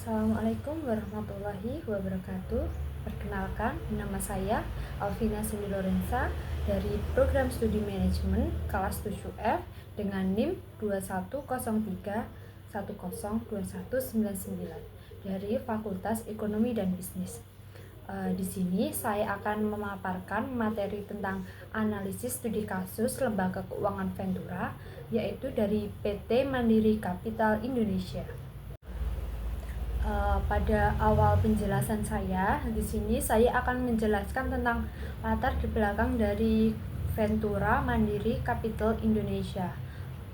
Assalamualaikum warahmatullahi wabarakatuh. Perkenalkan, nama saya Alvina Cindy Lorenza dari Program Studi Manajemen kelas 7F dengan NIM 2103102199 dari Fakultas Ekonomi dan Bisnis. Di sini saya akan memaparkan materi tentang analisis studi kasus lembaga keuangan Ventura, yaitu dari PT Mandiri Capital Indonesia. Pada awal penjelasan saya, di sini saya akan menjelaskan tentang latar di belakang dari Ventura Mandiri Capital Indonesia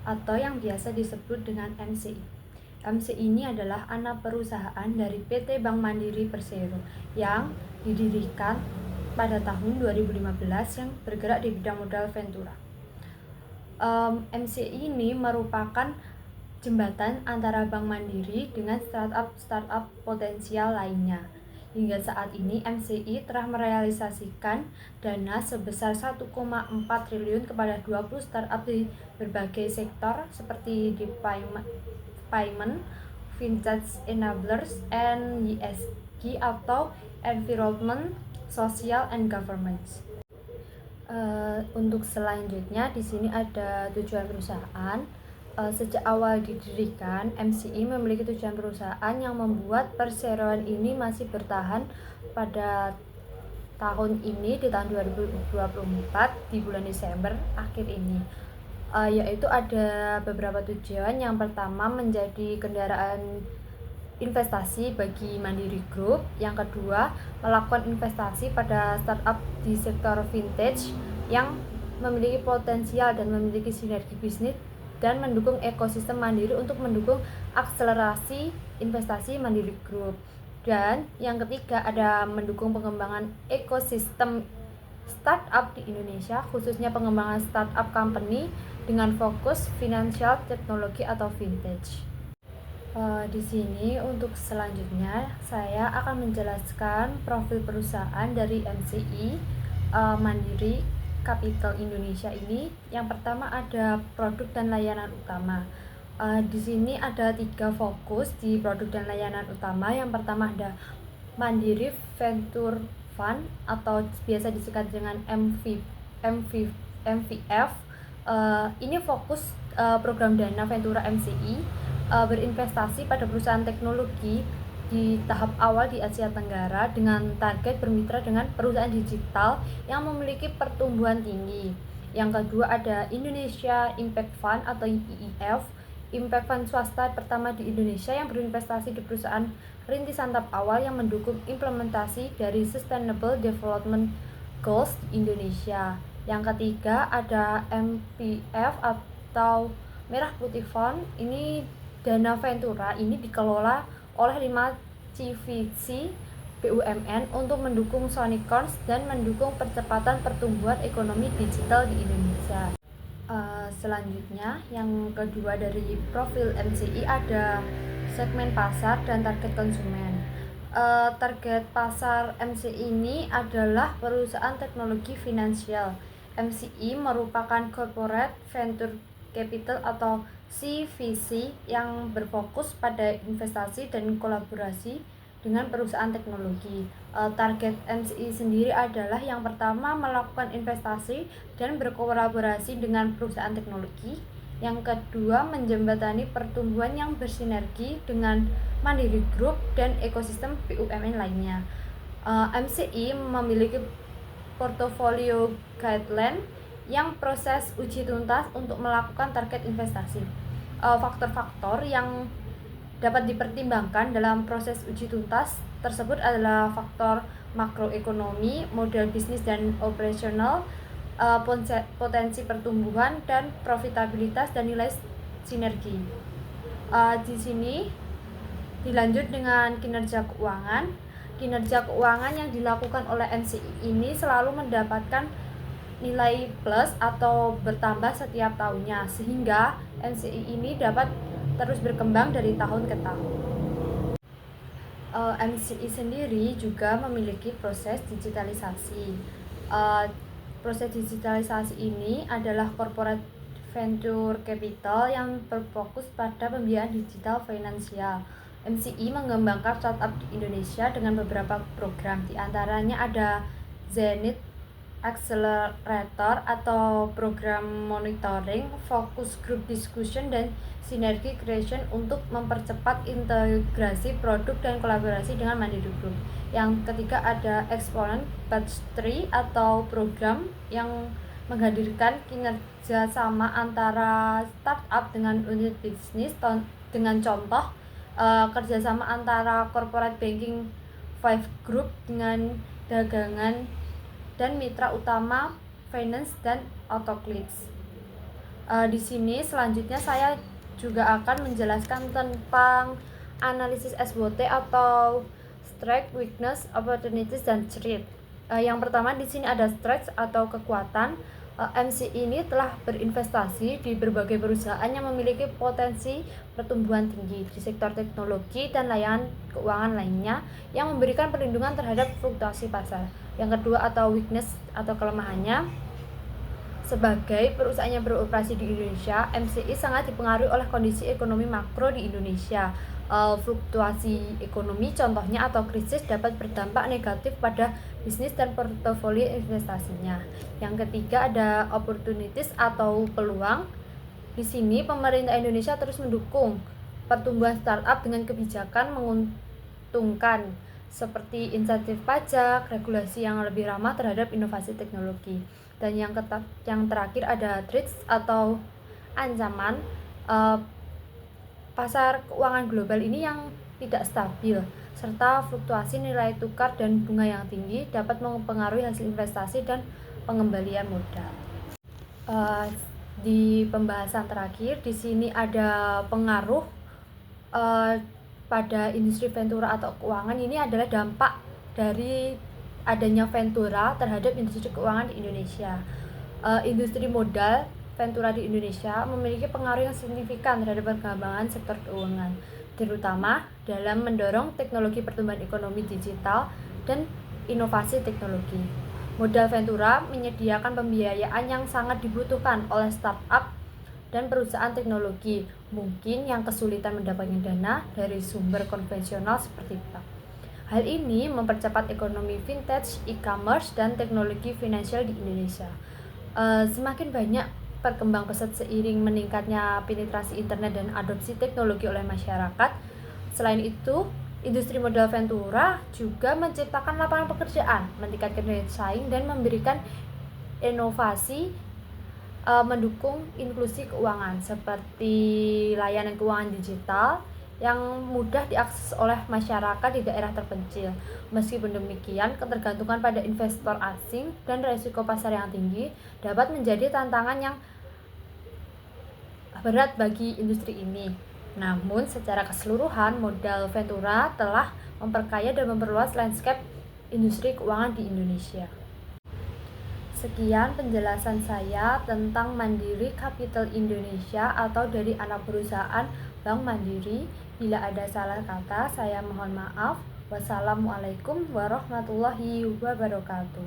atau yang biasa disebut dengan MCI. MCI ini adalah anak perusahaan dari PT Bank Mandiri Persero yang didirikan pada tahun 2015 yang bergerak di bidang modal Ventura. MCI ini merupakan jembatan antara Bank Mandiri dengan startup potensial lainnya. Hingga saat ini MCI telah merealisasikan dana sebesar 1,4 triliun kepada 20 startup di berbagai sektor seperti di payment, fintech enablers, and ESG atau environment, social and governance. Untuk selanjutnya di sini ada tujuan perusahaan. Sejak awal didirikan, MCI memiliki tujuan perusahaan yang membuat perseroan ini masih bertahan pada tahun ini, di tahun 2024 di bulan Desember akhir ini, yaitu ada beberapa tujuan. Yang pertama, menjadi kendaraan investasi bagi Mandiri Group. Yang kedua, melakukan investasi pada startup di sektor vintage yang memiliki potensial dan memiliki sinergi bisnis dan mendukung ekosistem Mandiri untuk mendukung akselerasi investasi Mandiri Group. Dan yang ketiga, ada mendukung pengembangan ekosistem startup di Indonesia, khususnya pengembangan startup company dengan fokus financial teknologi atau vintage. Di sini untuk selanjutnya saya akan menjelaskan profil perusahaan dari MCI Mandiri Capital Indonesia ini. Yang pertama ada produk dan layanan utama. Di sini ada 3 fokus di produk dan layanan utama. Yang pertama ada Mandiri Venture Fund atau biasa disingkat dengan MVF. Ini fokus program dana Ventura MCI berinvestasi pada perusahaan teknologi di tahap awal di Asia Tenggara dengan target bermitra dengan perusahaan digital yang memiliki pertumbuhan tinggi. Yang kedua ada Indonesia Impact Fund atau IIF, Impact Fund swasta pertama di Indonesia yang berinvestasi di perusahaan rintisan tahap awal yang mendukung implementasi dari Sustainable Development Goals di Indonesia. Yang ketiga ada MPF atau Merah Putih Fund. Ini dana Ventura ini dikelola oleh 5 CVC BUMN untuk mendukung Sonicorns dan mendukung percepatan pertumbuhan ekonomi digital di Indonesia. Selanjutnya, yang kedua dari profil MCI ada segmen pasar dan target konsumen. Target pasar MCI ini adalah perusahaan teknologi finansial. MCI merupakan corporate venture capital atau CVC yang berfokus pada investasi dan kolaborasi dengan perusahaan teknologi. Target MCI sendiri adalah yang pertama melakukan investasi dan berkolaborasi dengan perusahaan teknologi. Yang kedua, menjembatani pertumbuhan yang bersinergi dengan Mandiri Group dan ekosistem BUMN lainnya. MCI memiliki portofolio guideline yang proses uji tuntas untuk melakukan target investasi. Faktor-faktor yang dapat dipertimbangkan dalam proses uji tuntas tersebut adalah faktor makroekonomi, model bisnis dan operasional, potensi pertumbuhan dan profitabilitas dan nilai sinergi. Di sini dilanjut dengan kinerja keuangan. Kinerja keuangan yang dilakukan oleh MCI ini selalu mendapatkan nilai plus atau bertambah setiap tahunnya, sehingga MCI ini dapat terus berkembang dari tahun ke tahun. MCI sendiri juga memiliki proses digitalisasi. Proses digitalisasi ini adalah corporate venture capital yang berfokus pada pembiayaan digital finansial. MCI mengembangkan startup di Indonesia dengan beberapa program, di antaranya ada Zenith Accelerator atau program monitoring, focus group discussion, dan synergy creation untuk mempercepat integrasi produk dan kolaborasi dengan Mandiri Group. Yang ketiga ada Exponent Batch 3 atau program yang menghadirkan kinerja sama antara startup dengan unit bisnis dengan contoh kerjasama antara corporate banking Five Group dengan dagangan dan mitra utama finance dan Autoclicks. Di sini selanjutnya saya juga akan menjelaskan tentang analisis SWOT atau Strength, Weakness, Opportunities, dan Threat. Yang pertama di sini ada strength atau kekuatan. MC ini telah berinvestasi di berbagai perusahaan yang memiliki potensi pertumbuhan tinggi di sektor teknologi dan layanan keuangan lainnya yang memberikan perlindungan terhadap fluktuasi pasar. Yang kedua atau weakness atau kelemahannya, sebagai perusahaan yang beroperasi di Indonesia, MCI sangat dipengaruhi oleh kondisi ekonomi makro di Indonesia. Fluktuasi ekonomi contohnya atau krisis dapat berdampak negatif pada bisnis dan portofolio investasinya. Yang ketiga ada opportunities atau peluang. Di sini pemerintah Indonesia terus mendukung pertumbuhan startup dengan kebijakan menguntungkan seperti insentif pajak, regulasi yang lebih ramah terhadap inovasi teknologi. Dan yang terakhir ada threats atau ancaman. Pasar keuangan global ini yang tidak stabil serta fluktuasi nilai tukar dan bunga yang tinggi dapat mempengaruhi hasil investasi dan pengembalian modal. Di pembahasan terakhir di sini ada pengaruh pada industri ventura atau keuangan. Ini adalah dampak dari adanya ventura terhadap industri keuangan di Indonesia. Industri modal ventura di Indonesia memiliki pengaruh yang signifikan terhadap perkembangan sektor keuangan, terutama dalam mendorong teknologi pertumbuhan ekonomi digital dan inovasi teknologi. Modal ventura menyediakan pembiayaan yang sangat dibutuhkan oleh startup dan perusahaan teknologi, mungkin yang kesulitan mendapatkan dana dari sumber konvensional seperti bank. Hal ini mempercepat ekonomi vintage, e-commerce, dan teknologi finansial di Indonesia. Semakin banyak berkembang pesat seiring meningkatnya penetrasi internet dan adopsi teknologi oleh masyarakat. Selain itu, industri modal ventura juga menciptakan lapangan pekerjaan, meningkatkan daya saing, dan memberikan inovasi mendukung inklusi keuangan seperti layanan keuangan digital yang mudah diakses oleh masyarakat di daerah terpencil. Meskipun demikian, ketergantungan pada investor asing dan risiko pasar yang tinggi dapat menjadi tantangan yang berat bagi industri ini. Namun, secara keseluruhan, modal ventura telah memperkaya dan memperluas landscape industri keuangan di Indonesia. Sekian penjelasan saya tentang Mandiri Capital Indonesia atau dari anak perusahaan Bank Mandiri. Bila ada salah kata, saya mohon maaf. Wassalamualaikum warahmatullahi wabarakatuh.